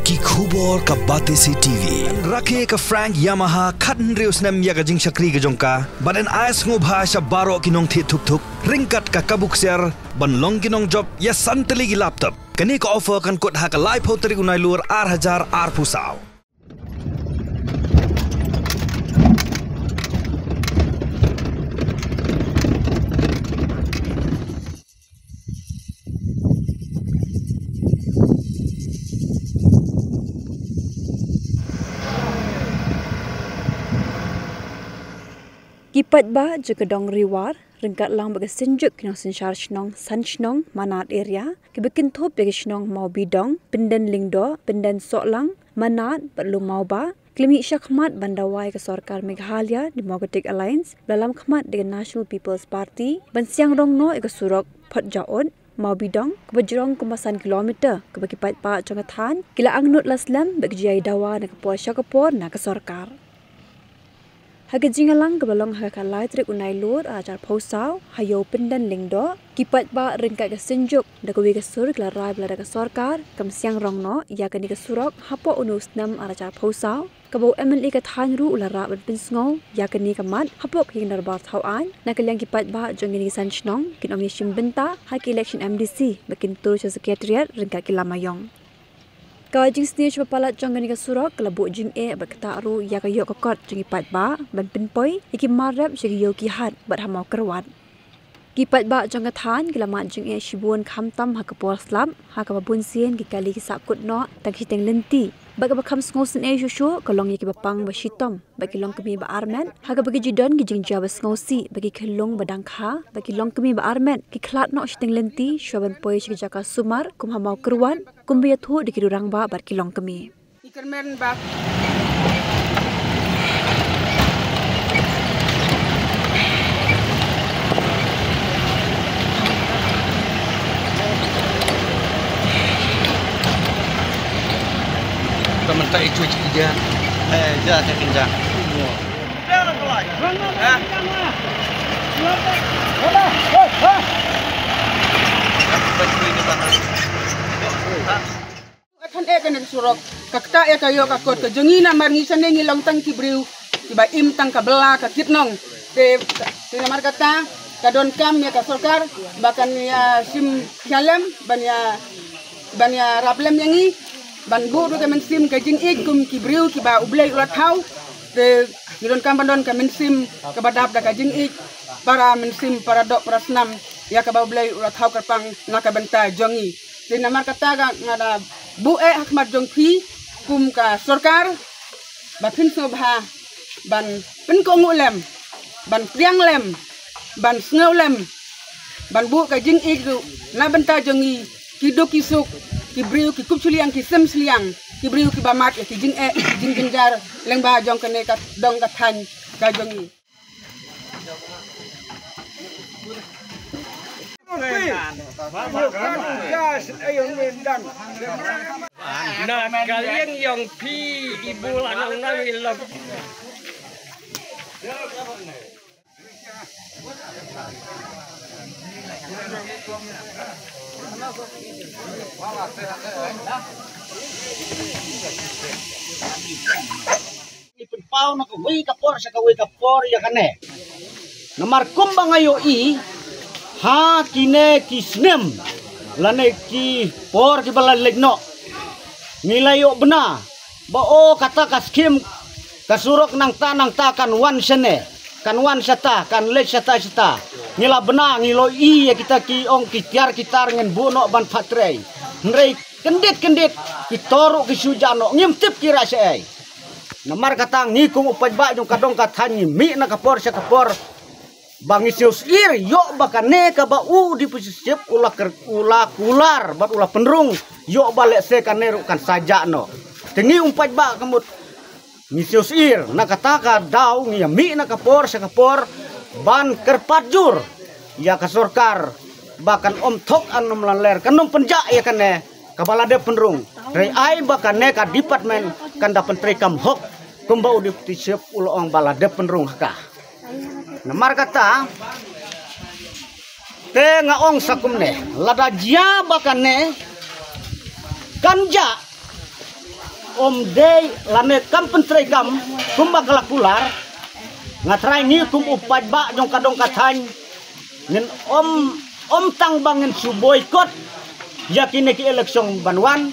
ki khubor ka Batesi TV rake ka Frank Yamaha khatn reus nam ya ka jing shakri ka jongka baden ais ngo bhasha baro kinong thi thuk thuk ringkat ka kabuk ser ban long kinong job ya santeli gi laptop kani ka offer kan kot ha ka live hoteri unai lur 8000 ar pusau. Kipat ba juga dong reward ringkat lang baga senjuk kinong sensyar shnong san shnong manat area kebekin thop baga shnong mau bidong pendan lingdo pendan sok lang manat perlu mau ba klimi syakmat bandawai ke Sarkar Meghalaya Democratic Alliance dalam khmat dengan National People's Party ban siang rong no ke surok Port Jaot mau bidong kebajrong kemasan kilometer kebekipat pa jongathan kila angnut laslam bagjai dawa na kepo syakapor na ke Sarkar. Haga jingalang kebalong haga kalai trik unai lur ajar pausau hayo pendan lingdo kipat ba ringkat ke senjuk da kewi ke sur kelarai belada ke Sarkar kam siang rongno ia kani ke surok hapo unus nam ajar pausau kabau MLA ke thanru ulara ban pinsngau ia kani ke mat hapo king darbar thauan na kaliang kipat ba jongini sanchnong kin omni shimbenta hak election MDC bakin tur secretariat ringkat kilamayong. Kajing stage berpalat jangan ni surok kelabuk jing berkata ru ya kayok kokot jing ipat ba ban pinpoi iki marap jing yo kihat berhamau kerwat. Kipat ba jangan than kelamat jing shibun khamtam ha kapol slap ha kabun sien ki kali ki sakut no tang hiteng lenti. Bagi bakam sngosen shushu kalong yaki bapang bashitom bagi long kemi ba armen ha ka bagi jidon ki jing jaba sngosi bagi khelong badang kha bagi long kemi ba armen ki khlat no hiteng lenti shoban poi shi jaka sumar kum hamau kerwan kum biya thu dikirurang ba bar kilong kemi ikermen ba Mentah itu aja, jah saya pinjam. Kan kan surok kakta kayo kakot ke jengina marngi sanengi longtang kibriu tiba im tang kabela ka kitnong te namar kata kadon kam ya ka Sarkar bahkan ya sim khalem ban ya rablem yangi ban bu ke mensim ke jing kum kibriu kiba ublai ulat hau te gidon kam bandon ke mensim ke badap da ka jing para mensim para dok para senam ya ka ublai ulat hau kerpang naka benta jongi te namar kata ngada bu hakmat jongpi kum ka Sarkar ba pin so bha ban pin ko ngulem ban priang lem ban snau lem ban bu ka jing du na benta jongi kido kisuk kibriu ki kupchuliang ki sem sliang kibriu ki bamat ki jing genjar leng ba jong kene ka dong ka than ka jongi Nah, kalian yang pi ibu lanang nawi lom. Ipin pau na kawi kapor sa kawi kapor ya kane. Namar kumbang ayo ha kine kisnem lane ki por ki bala legno. Nilayo bena ba o kata kaskim kasurok nang ta kan wan sene kan wan sata kan le sata ngila bena ngilo ya kita ki ong kitar ngen buno ban patrei nrei kendit ki toru ki sujano ngimtip kira sei namar kata ngikung upaj ba jong kadong katani mi na kapor sa kapor bangisius ir yo bakane ka ba u di posisip ulah kular bat ulah penrung yo balik se kaneru kan saja no tengi umpaj ba kemut ngisius ir na kataka daw ngi mi na kapor sa kapor ban kerpajur ya ka Sarkar bahkan om tok anom laler kanum penja ya kane kabala de penrung rei ai bakane ka department kan da pentri kam hok kumbau di posisip ulah ong balade penrung ka namar kata te ngaong sakum ne lada jia bakane kanja day lane kampen trekam kumba kalakular ngatrai ni kum upat ba jong kadong katany ngin om tang bangin su boykot yakine ki eleksyon banwan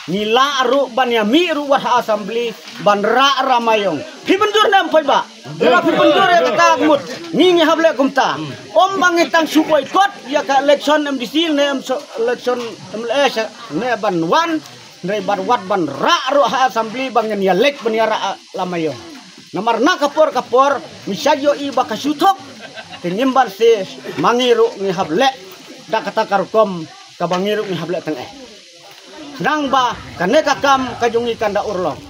nila aru banyami ru war assembly banra ramayong pipendur nam poi ba ra pipendur ya ka mut ni hable kumta om bangin tang su boykot ya ka eleksyon MDC ne eleksyon MLS ne banwan ne barwat banra ru assembly bangin ya lek banyara lamayong namar na kapor misayo iba kasutok tinyimbar si mangiru ni hable da kata karukom kabangiru ni hable tengah nang ba kaneka kam kajungi kanda urlong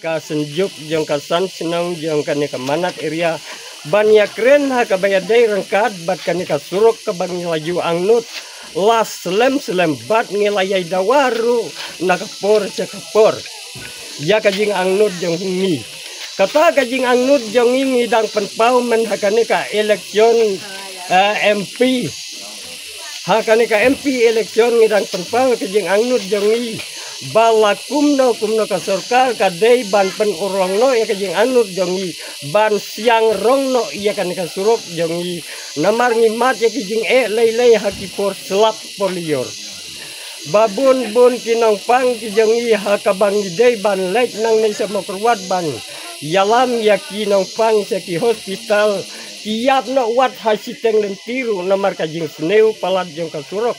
ka senjuk jong ka san senang jong kaneka manat area banyak keren ha ka bayadai rengkat bat kaneka suruk ka bang laju angnut las selem bat ngilayai dawaru nakapor cakapor ya kajing angnut jong mi kata kajing angnut jong ini dang penpau men ha kaneka eleksyon MP hakaneka MP eleksyon ngidang penpau kajing angnut jongi bala kumno ka sarkar kadai ban pen urongno ya kajing angnut jongi ban siang rongno ya kaneka suruk jongi namar ngimat ya kajing lei hakipor selap polior babun bun kinong pang kijongi hakabang gidei ban lek nang nei sama perwat ban yalam ya kinong pang sa ki hospital kiat no wat hasiteng lentiru namar kajing seneu palat jong kasurok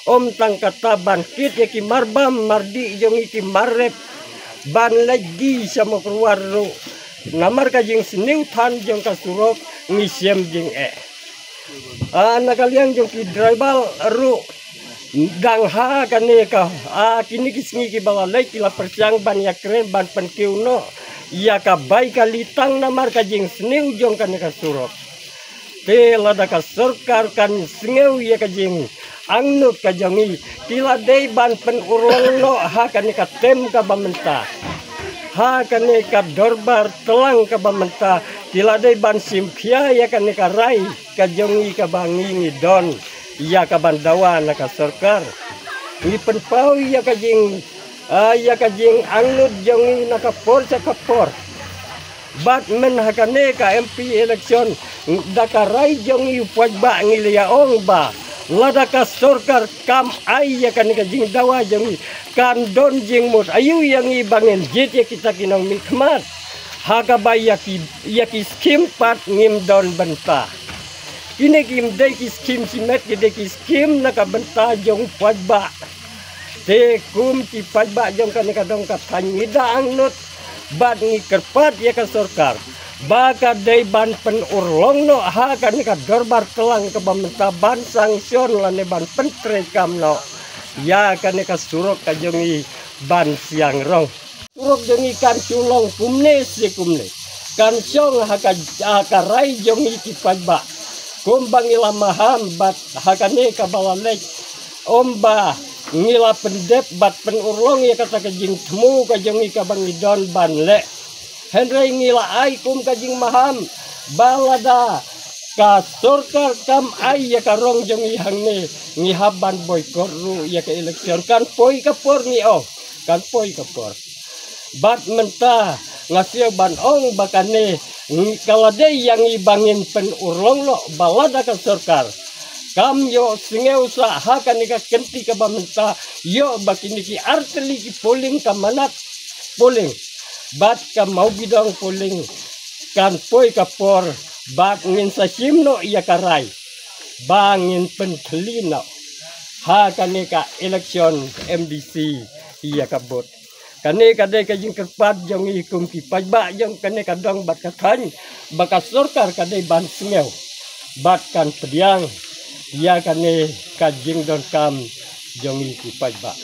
om tang kata ban kit ya ki marbam mardi jong iki marep ban lagi sama keluar ru namar kajing seneu tan jong kasurok ngisem jing anak kalian jong ki drival ru dang ha kaneka kini kisngi ki balalai kila persiang ban ya keren ban penkiuno ya kabai kalitang namar kajing seneu jong kaneka surok te lada ka sarkar kan seneu ya kajing angnut kajangi kila dei ban pen urong no ha kaneka tem ka bamenta ha kaneka dorbar telang ka bamenta kila dei ban simkhia ya kaneka rai kajangi ka bangi ngidon ya ka bandawa na ka sarkar ni penpau ya kajing angnut jongi nakapor cakapor bat men hakane ka MP eleksyon dakarai jongi upaj ba ngiliaong ba lada ka sarkar kam ai ya kan kajing dawa jongi kandon jing mut ayu yang ibangin jit ya kita kinong mikmat hakabay yaki skim pat ngim don benta kini kim dei ki skim simet ki dei ki skim nakabenta jong upaj ba te kum ti pajba jong kan kadong katanyida angnut bat ngi kerpat ya ka sarkar baka dei ban pen urlong no ha kan ka dorbar telang ke bamenta ban sanction lane ban pentre kamno ya kan ka surok ka jongi ban siang rong surok jongi kan culong kumne kan syong ha ka rai jongi ti pajba kumbang ilamaham bat ha kane ka balalek omba ngila pendep bat penurlong ya kata kajing temu kajongi kabangidon banle henry ngila ai kum kajing maham balada ka sarkar kam ai ya karong jongi hangne ngihaban boykot ru ya ke eleksyon kan poi kapor ni kan poi kapor bat menta ngasih ban ong bakane kalade yang ibangin penurlong lo balada ka sarkar kam yo singeu sa hakan ika kenti ka bamenta yo bakini ki arteli ki polling ka manat polling bat ka mau bidang polling kan poi kapor bat ngin sa simno iya karai bangin pentelino hakan ika eleksyon MDC iya kabot kane kade kajing kerpat jong ikum ki pajba jong kane kadang bat katany baka sarkar kade ban singeu bat kan pediang ya kane kajing don kam jongi ki pajba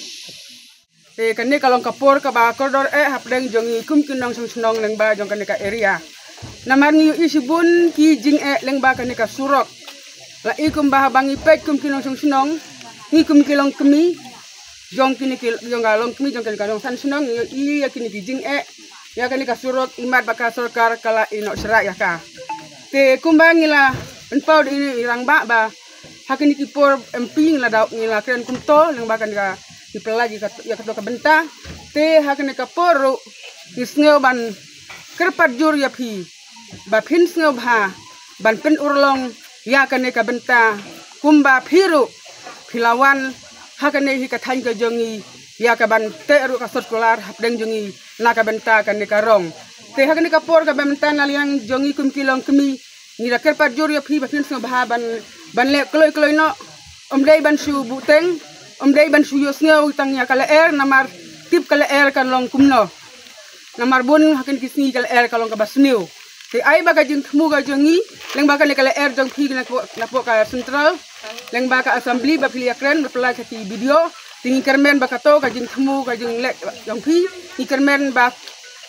kane kalong kapor ka ba koridor hapdeng jongi kum kinong senong leng ba jong kane ka area namar ni isibun ki jing leng ba kane ka surok la ikum ba bangi pek kum kinong senong ni kum kilong kemi jong kini jong galong kemi jong kane ka dong san senong ya kini ki jing ya kane ka surok imat baka sarkar kala ino serak ya ka te kumbangila enpau ini irang ba hakin ikipor emping la daw ngila kren kumto leng bakan ka ipelagi ya kato ka benta te hakne ka poru isngeu ban kerpat jur ya phi ba phin sneu bha ban pen urlong ya kane ka benta kumba phiru philawan hakane hi ka thain ka jongi ya ka ban te ru ka sekolar hapdeng jongi na ka benta kane ka rong te hakane ka por ka benta na liang jongi kum kilong kemi ni ra kerpat jur ya phi ba phin sneu bha ban le kloi no omdei ban shu buteng omdei ban shu yo sneu tang ya kala namar tip kala kan long kumno namar bun hakin kisni kala kalong ka basniu te ai baga jing thmu ga jongi leng baga le kala jong phi na po ka central leng baga assembly ba pili akren reply ka ti video tingi kermen ba ka to ka jing thmu ka jing le jong phi ni kermen ba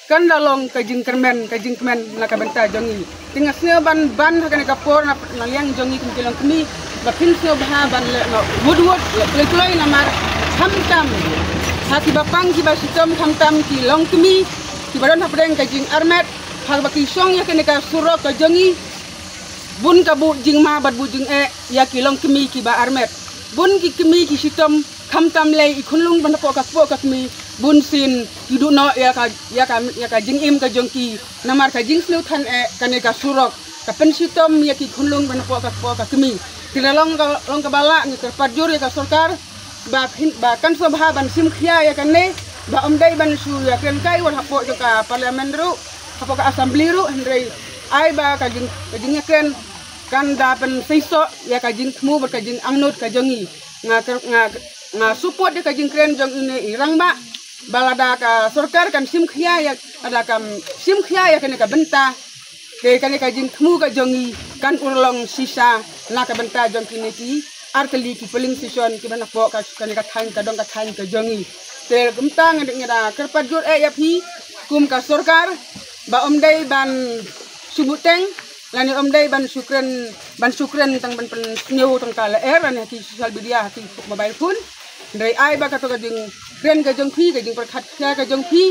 kan dalong ka jing kermen na ka benta jongi tinga sneu ban hakin ka por na liang jongi kum kilong kemi ba phin sneu ba ban le no wood le kloi namar tam hati bapang ki ba sitom tam ki long kemi ki badan hapdeng ka jing armet hal baki song ya kene ka surok ka jongi bun ka bu jing ma bat bu jing ya ki long kemi ki ba armet bun ki kemi ki sitom tam lei ikunlung ban po ka kemi bun sin ki du no ya ka jing im ka jongki namar ka jing snu than kane ka surok ka pen sitom ya ki kunlung ban po ka kemi tilalong ka bala ni kerpat jur ya ka sorkar ba kan so bha ban sim khia ya kane ba omdai ban su ya ken kai wal hapo ka parlimen ru hapo ka assembly ru hendrei ai ba ka jing ken kan da pen seiso ya ka jing thmu ba ka jing angnut ka jongi nga support de ka jing kren jong ini irang ba balada ka sorkar kan sim khia ya ada kam sim khia ya kene ka benta ke kane ka jing thmu ka jongi kan urlong sisa na ka benta jong kini ki arteli ki polling station ki bana po ka kane ka thain ka dong ka thain ka jongi te gumtang ngada kerpat jur ya phi kum ka sorkar ba omdai ban subuteng lani omdai ban sukren tang ban nyau tang kala lani ki social media ki mobile phone ndai ai ba ka to ka jing kren ka jong phi ka jing prakhat ka jong phi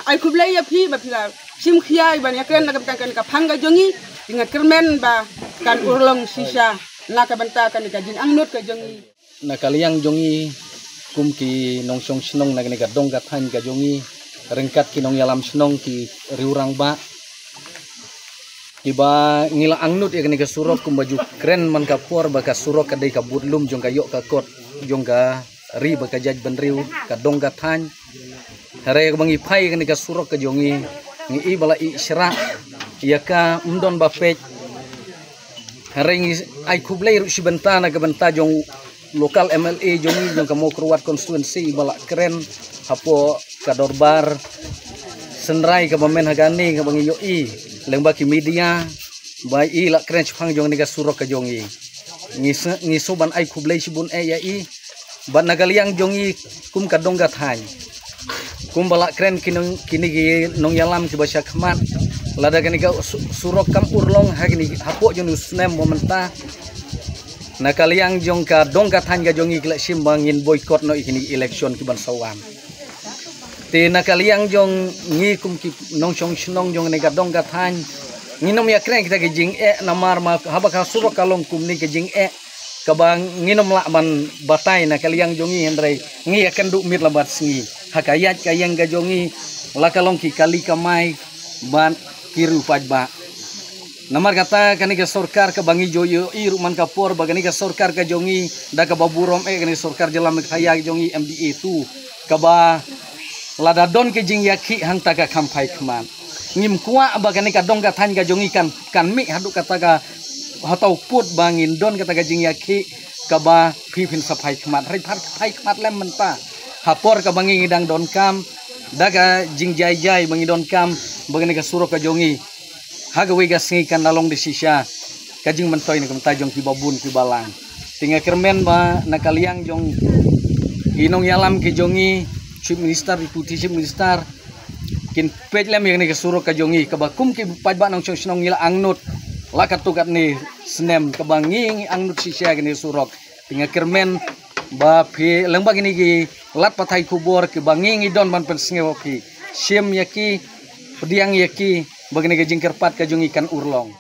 ai kublai ya phi ba phila sim khia ban ya kren na ka phang ka jongi ingat kermen ba kan urlong sisa na ka banta kan ka jing angnut ka jongi na kaliang jongi kum ki nong song snong na ka dong ka than ka jongi rengkat ki nong yalam snong ki riurang ba iba ngila angnut ya ka surok kum baju kren man ka por ba ka surok ka dei ka budlum jong ka yok ka kot jong ka ri ba ka jaj ban riu ka dong ka than hare ka bangi phai ka surok ka jongi ngi i bala i isra ya ka umdon ba pej hare ngi ai kublai ru sibenta na ka benta jong lokal MLA jongi jong ka mo kruat constituency bala keren hapo ka dorbar senrai ka bamen hagani ka bangi yo i lengba ki media bai i la keren phang jong ni ka surok ka jongi ngi soban ai kublai sibun ya i ban nagaliang jongi kum ka dong ka thai kum bala keren kini gi nong yalam ki basya khmat lada kani ka surok kam urlong hagini hapo jong usnem momenta na kaliang jong ka dong ka than ga jongi kila simbangin boycott no ikini election ki ban sawan te na kaliang jong ngi kum ki nong chong snong jong ne ka dong ka than ngi nom ya kren kita ki jing namar ma haba ka surok kalong kum ni ki jing ka bang nginom la ban batai na kaliang jongi hendrai ngi akan du mit labat sngi hakayat kayang ga jongi la kalong ki kali kamai ban kiru pajba namar kata kani ka sorkar ka bangi joyo i ruman ka por bagani ka sorkar ka jongi da ka baburom kani sorkar jalam khaya jongi MDA tu ka ba lada don ke jing yaki hang ta ka kampai kman ngim kuwa bagani ka dong ka than ka jongi kan mi hadu kata ka hatau put bangin don kata ka jing yaki ka ba phipin sapai kman rai phai kmat lem menta hapor ka bangi ngidang don kam da ka jing jai bangi don kam bagani ka surok ka jongi hagawi gasngi kan nalong di sisa kajing mentoy ni kamta jong ki babun ki balang tinga kermen ba nakaliang jong inong yalam ki jongi chief minister deputy chief minister kin pej lem yang ni ka surok ka jongi ka bakum ki pajba nong chong snong ngila angnut lakat tukat ni snem ka bangi angnut sisa ni surok tinga kermen ba phi lengba gini ki lat pathai kubor ki bangi ngidon ban pensngewo ki sim yaki pediang yaki bagani ka jingkerpat ka jong ikan urlong